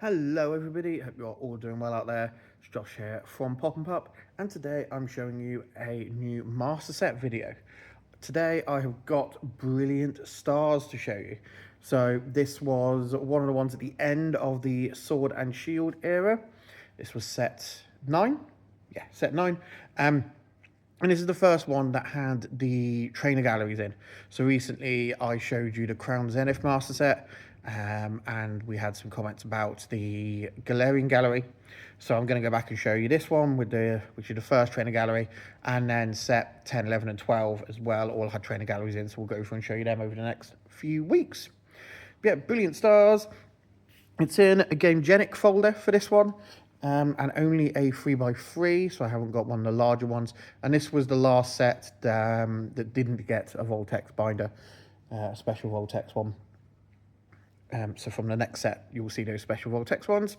Hello everybody, hope you're all doing well out there. It's Josh here from Pop and Pup, and today I'm showing you a new master set video. Today I have got brilliant stars to show you. So this was one of the ones at the end of the Sword and Shield era. This was set 9. Yeah, set 9. And this is the first one that had the trainer galleries in. So recently I showed you the Crown Zenith master set, and we had some comments about the Galarian gallery. So I'm going to go back and show you this one, which is the first trainer gallery, and then set 10, 11 and 12 as well, all had trainer galleries in. So we'll go through and show you them over the next few weeks. But yeah, brilliant stars. It's in a Game Genic folder for this one. And only a 3x3, so I haven't got one of the larger ones. And this was the last set that didn't get a Voltex binder, a special Voltex one. So from the next set, you will see those special Voltex ones.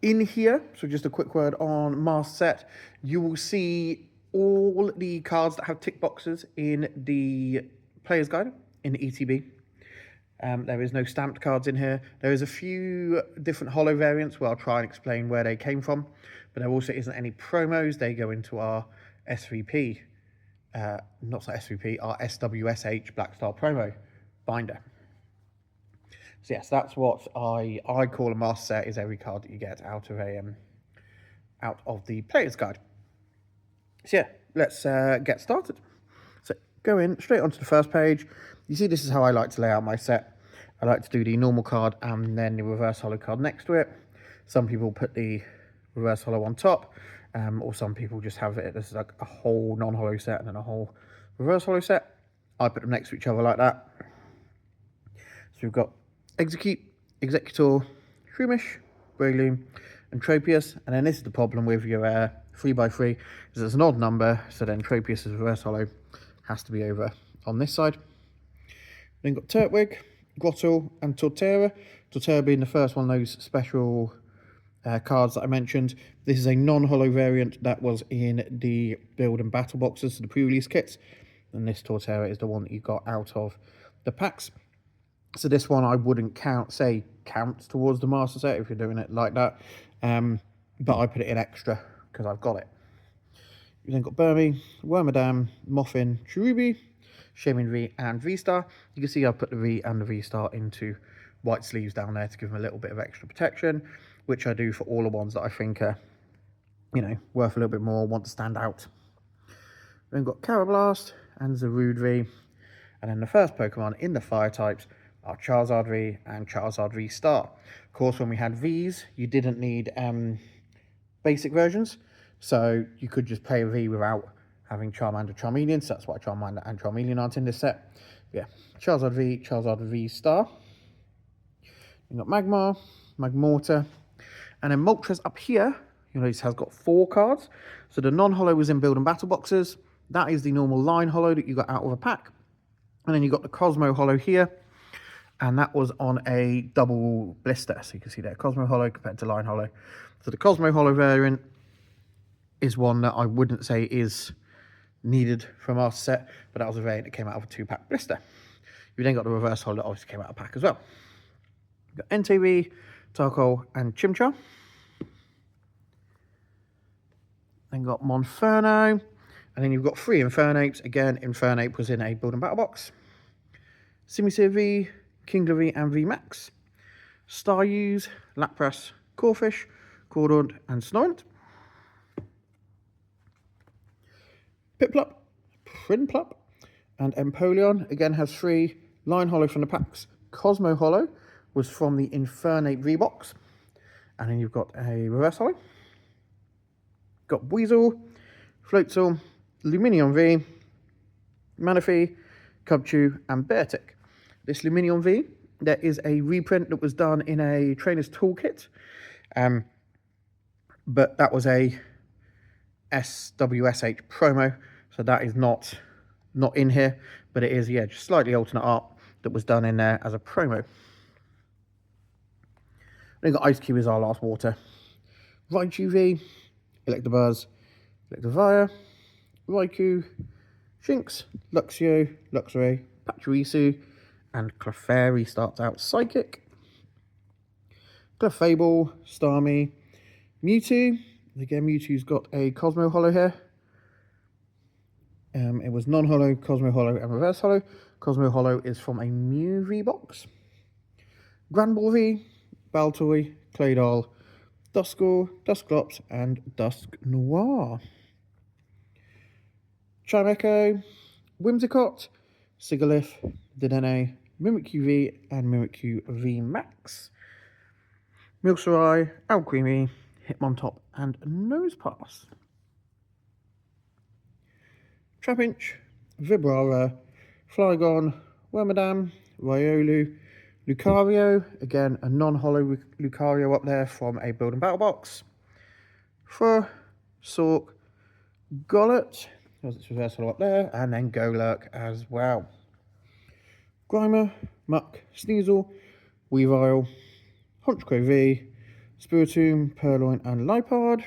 In here, so just a quick word on master set, you will see all the cards that have tick boxes in the player's guide in the ETB. There is no stamped cards in here. There is a few different holo variants where I'll try and explain where they came from, but there also isn't any promos. They go into our SVP, not SVP, our SWSH Black Star promo binder. So yes, that's what I call a master set, is every card that you get out of the player's guide. So yeah, let's get started. So going straight onto the first page, you see this is how I like to lay out my set. I like to do the normal card and then the reverse holo card next to it. Some people put the reverse holo on top, or some people just have it. This is like a whole non-holo set and then a whole reverse holo set. I put them next to each other like that. So we've got Execute, Executor, Shroomish, Breloom, and Tropius. And then this is the problem with your 3x3, is it's an odd number, so then Tropius' reverse holo has to be over on this side. Then got Turtwig, Grottle, and Torterra. Torterra being the first one of those special cards that I mentioned. This is a non-holo variant that was in the build and battle boxes, so the pre-release kits. And this Torterra is the one that you got out of the packs. So this one I wouldn't counts towards the master set if you're doing it like that. But I put it in extra because I've got it. You then got Burmy, Wormadam, Moffin, Cherubi, Shaman V and V-Star. You can see I put the V and the V-Star into white sleeves down there to give them a little bit of extra protection, which I do for all the ones that I think are, worth a little bit more, want to stand out. Then got Carablast and Zarude V. And then the first Pokemon in the fire types are Charizard V and Charizard V-Star. Of course, when we had Vs, you didn't need basic versions, so you could just play a V without having Charmander, Charmeleon, so that's why Charmander and Charmeleon aren't in this set. Yeah, Charizard V, Charizard V-Star. You've got Magmar, Magmortar, and then Moltres up here, you'll notice has got 4 cards. So the non-holo was in build and battle boxes. That is the normal line holo that you got out of a pack. And then you got the Cosmo holo here, and that was on a double blister. So you can see there, Cosmo holo compared to line holo. So the Cosmo holo variant is one that I wouldn't say is needed from our set, but that was a variant that came out of a 2-pack blister. You then got the reverse holo that obviously came out of a pack as well. You've got NTV, Tarkle, and Chimchar. Then got Monferno, and then you've got 3 Infernapes. Again, Infernape was in a build and battle box. Simisear V, Kingler V and VMAX. Staruse, Lapras, Corphish, Cordant, and Snorant. Piplup, Prinplup, and Empoleon. Again, has 3 line holo from the packs. Cosmo holo was from the Infernape V-Box. And then you've got a reverse holo. Got Weasel, Floatzel, Luminion V, Manaphy, Cubchoo, and Beartick. This Luminion V, there is a reprint that was done in a trainer's toolkit. But that was a SWSH promo, so that is not in here, but it is, yeah, just slightly alternate art that was done in there as a promo. Then got Ice Cube as our last water. Raichu V, Electabuzz, Electivire, Raikou, Shinx, Luxio, Luxray, Pachirisu, and Clefairy starts out Psychic. Clefable, Starmie, Mewtwo. Again, Mewtwo's got a Cosmo Holo here. It was non-holo, Cosmo Holo, and reverse holo. Cosmo Holo is from a Mew V box. Granbull V, Baltoy, Claydol, Duskull, Dusclops, and Dusk Noir. Chimecho, Whimsicott, Sigalith, Dedenne, Mimikyu V, and Mimikyu V Max. Milcery, Alcremie, Hitmontop, and Nosepass. Trapinch, Vibrara, Flygon, Wormadam, Riolu, Lucario, again a non-holo Lucario up there from a Build and Battle box. Fur, Sork, Gollet, because it's reverse holo up there, and then Golurk as well. Grimer, Muck, Sneasel, Weavile, Honchkrow V, Spiritomb, Purloin, and Lipard.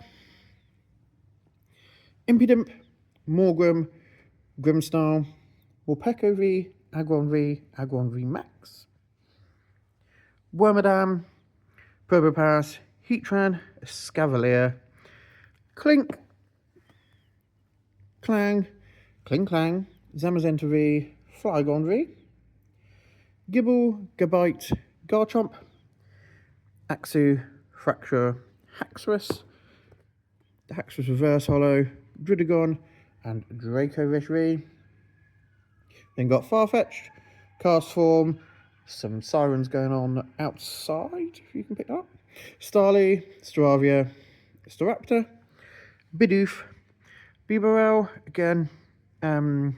Impidimp, Morgrem, Grimmsnarl, Morpeko V, Aggron V Max. Wormadam, Probopass, Heatran, Escavalier, Clink, Clang, Zamazenta V, Flygon V, Gibble, Gabite, Garchomp, Axew, Fracture, Haxorus, the Haxorus Reverse Holo, Druddigon, and Dracovish V. Then got Farfetch'd, Castform, some sirens going on outside, if you can pick that up. Starly, Staravia, Staraptor, Bidoof, Bibarel, again, a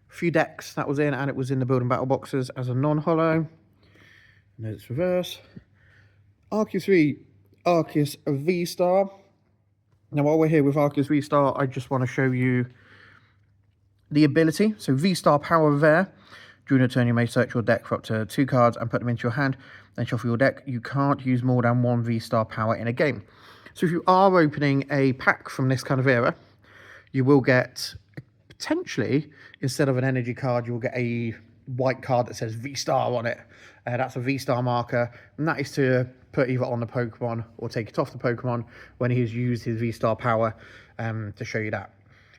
few decks that was in, and it was in the Build and Battle boxes as a non-holo. And it's reverse. Arceus 3, Arceus V-Star. Now while we're here with Arceus V-Star, I just want to show you the ability. So V-Star Power there. During a turn, you may search your deck for up to 2 cards and put them into your hand, then shuffle your deck. You can't use more than 1 V-Star Power in a game. So if you are opening a pack from this kind of era, you will get, potentially, instead of an energy card, you will get a white card that says V-Star on it. That's a V-Star marker, and that is to put either on the Pokemon or take it off the Pokemon when he has used his V-Star power, to show you that.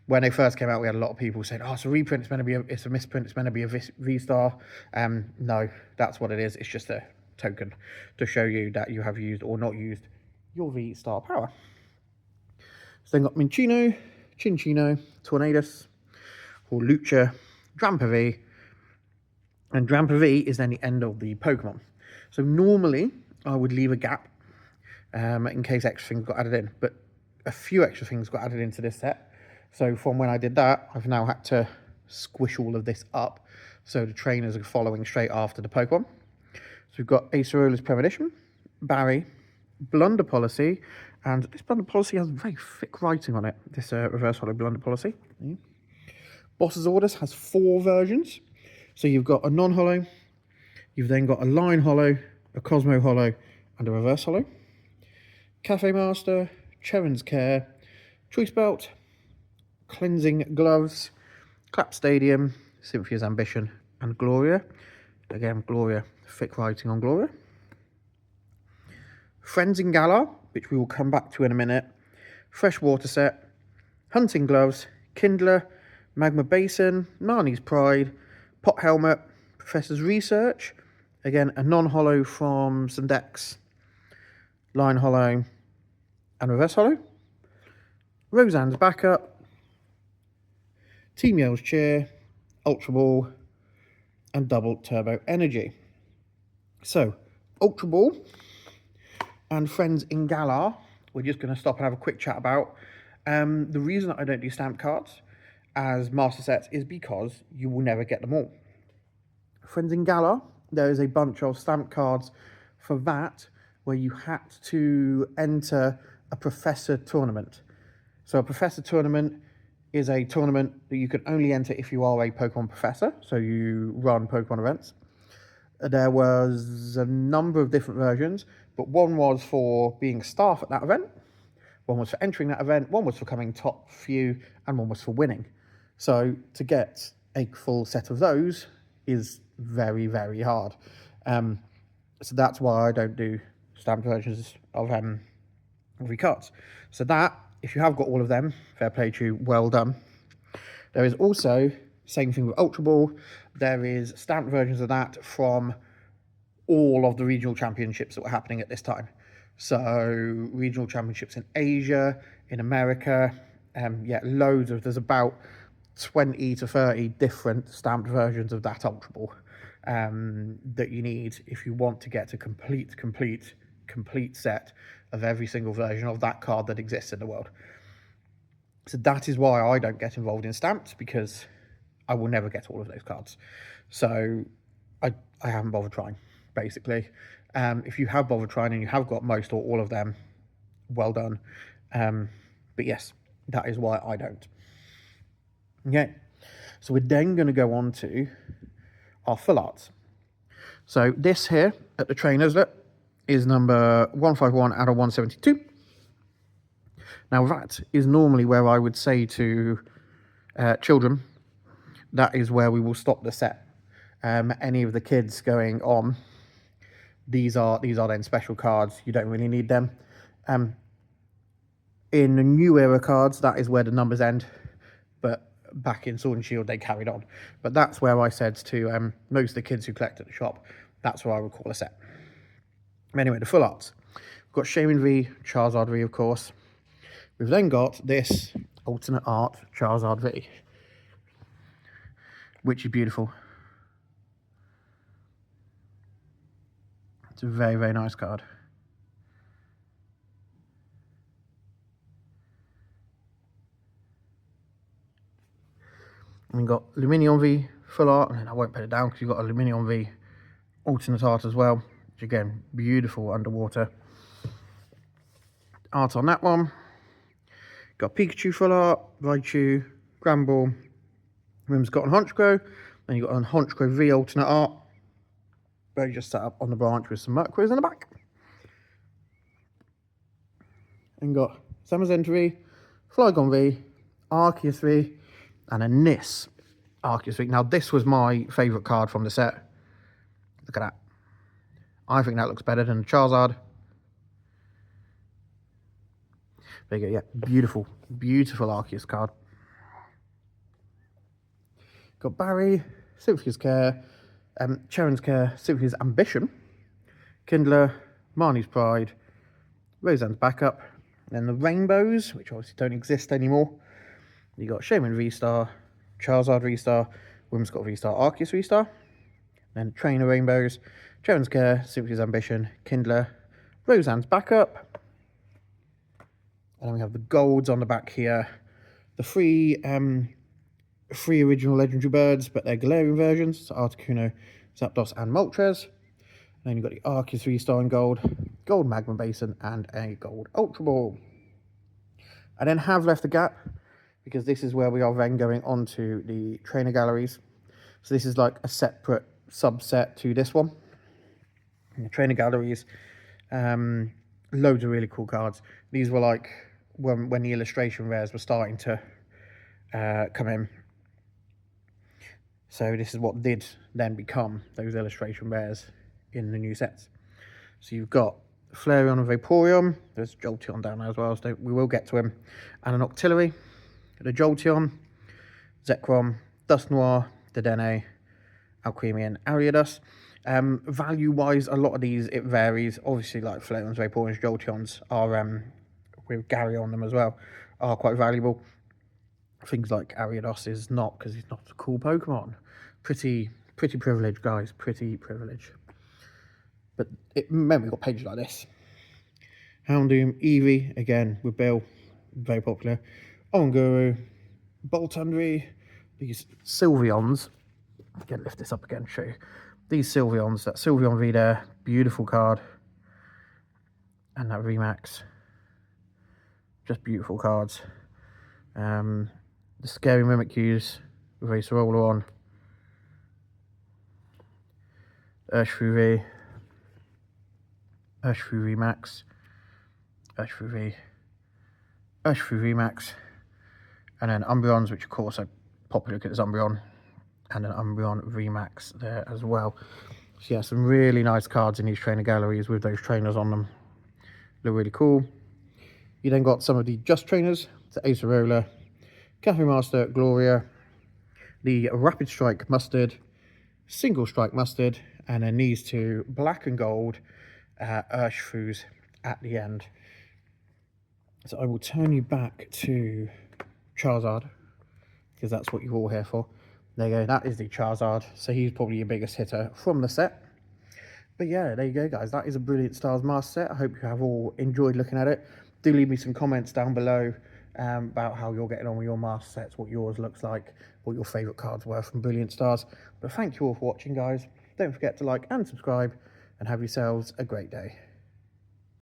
When they first came out, we had a lot of people saying, oh, it's a reprint, it's a misprint, it's meant to be a V-Star. No, that's what it is. It's just a token to show you that you have used or not used your V-Star power. So then got Minchino, Chinchino, Tornadus, Lucha, Drampa V, and Drampa V is then the end of the Pokemon. So normally I would leave a gap in case extra things got added in, but a few extra things got added into this set. So from when I did that, I've now had to squish all of this up so the trainers are following straight after the Pokemon. So we've got Acerola's Premonition, Barry, Blunder Policy, and this Blunder Policy has very thick writing on it, this reverse holo Blunder Policy. Boss's Orders has 4 versions. So you've got a non-holo, you've then got a line holo, a Cosmo holo, and a reverse holo. Cafe Master, Cheren's Care, Choice Belt, Cleansing Gloves, Clap Stadium, Cynthia's Ambition, and Gloria. Again, Gloria, thick writing on Gloria. Friends in Galar, which we will come back to in a minute. Freshwater Set, Hunting Gloves, Kindler, Magma Basin, Marnie's Pride, Pot Helmet, Professor's Research, again a non-holo from some decks, line holo and reverse holo. Roseanne's Backup, Team Yell's Cheer, Ultra Ball, and Double Turbo Energy. So, Ultra Ball and Friends in Galar, we're just going to stop and have a quick chat about. The reason that I don't do stamp cards as master sets is because you will never get them all. Friends in Galar, there is a bunch of stamp cards for that where you had to enter a professor tournament. So a professor tournament is a tournament that you can only enter if you are a Pokemon professor, so you run Pokemon events. There was a number of different versions, but one was for being staff at that event, one was for entering that event, one was for coming top few, and one was for winning. So to get a full set of those is very, very hard. So that's why I don't do stamped versions of your cards. So that, if you have got all of them, fair play to you, well done. There is also, same thing with Ultra Ball, there is stamped versions of that from all of the regional championships that were happening at this time. So regional championships in Asia, in America, yeah, loads of, there's about 20 to 30 different stamped versions of that Ultra Ball that you need if you want to get a complete set of every single version of that card that exists in the world. So that is why I don't get involved in stamps, because I will never get all of those cards. So I haven't bothered trying, basically. If you have bothered trying and you have got most or all of them, well done. But yes, that is why I don't. Okay, so we're then going to go on to our full arts. So this here at the trainers is number 151 out of 172. Now that is normally where I would say to children, that is where we will stop the set. Any of the kids going on, these are then special cards, you don't really need them. In the new era cards, that is where the numbers end, but back in Sword and Shield they carried on. But that's where I said to most of the kids who collect at the shop, that's where I would call a set. Anyway, the full arts. We've got Shaman V, Charizard V, of course. We've then got this alternate art Charizard V, which is beautiful. It's a very, very nice card. And we've got Lumineon V full art, and I won't put it down because you've got a Lumineon V alternate art as well, which again, beautiful underwater art on that one. Got Pikachu full art, Raichu, Gramble, Whimsicott and Honchkrow. Then you've got a Honchkrow V alternate art, where you just set up on the branch with some Murkrows in the back. And got Zamazenta V, Flygon V, Arceus V, and a Nis Arceus V. Now this was my favourite card from the set. Look at that. I think that looks better than the Charizard. There you go, yeah, beautiful, beautiful Arceus card. Got Barry, Sylphia's Care, Charon's Care, Sylphia's Ambition, Kindler, Marnie's Pride, Roseanne's Backup, then the Rainbows, which obviously don't exist anymore. You got Shaman V-Star, Charizard V-Star, Whimsicott V-Star, Arceus V-Star, then Trainer Rainbows, Charon's Care, Sylphia's Ambition, Kindler, Roseanne's Backup, and then we have the golds on the back here, the three original legendary birds, but they're Galarian versions, so Articuno, Zapdos, and Moltres. And then you've got the Arceus V-Star in gold, gold Magma Basin, and a gold Ultra Ball. I then have left a gap, because this is where we are then going on to the trainer galleries. So this is like a separate subset to this one. And the trainer galleries, loads of really cool cards. These were like when the illustration rares were starting to come in. So this is what did then become those illustration rares in the new sets. So you've got Flareon and Vaporeon. There's Jolteon down there as well, so we will get to him. And an Octillery, the Jolteon, Zekrom, Dusknoir, Dedenne, Alcremie, and Ariados. Value-wise, a lot of these, it varies. Obviously, like Flareon's, Vaporeon's, Jolteons are, with Gary on them as well, are quite valuable. Things like Ariados is not, because he's not a cool Pokemon. Pretty privileged, guys. Pretty privileged. But remember, we've got pages like this. Houndoom, Eevee, again, with Bill, very popular. Oranguru, Boltundry, these Sylveons. Again, lift this up again, show you. These Sylveons, that Sylveon V there, beautiful card. And that VMAX. Just beautiful cards. The Scary Mimikyus with Acerola on. Urshifu V. Urshifu V Max. Urshifu V. Urshifu V Max. And then Umbreons, which of course are popular because it's Umbreon. And an Umbreon V Max there as well. So yeah, some really nice cards in these trainer galleries with those trainers on them. Look really cool. You then got some of the Just trainers, the Acerola, Cafe Master Gloria, the Rapid Strike Mustard, Single Strike Mustard, and then these two black and gold Urshifu's at the end. So I will turn you back to Charizard, because that's what you're all here for. There you go, that is the Charizard. So he's probably your biggest hitter from the set. But yeah, there you go, guys. That is a Brilliant Stars Master set. I hope you have all enjoyed looking at it. Do leave me some comments down below about how you're getting on with your master sets, what yours looks like, what your favourite cards were from Brilliant Stars. But thank you all for watching, guys. Don't forget to like and subscribe, and have yourselves a great day.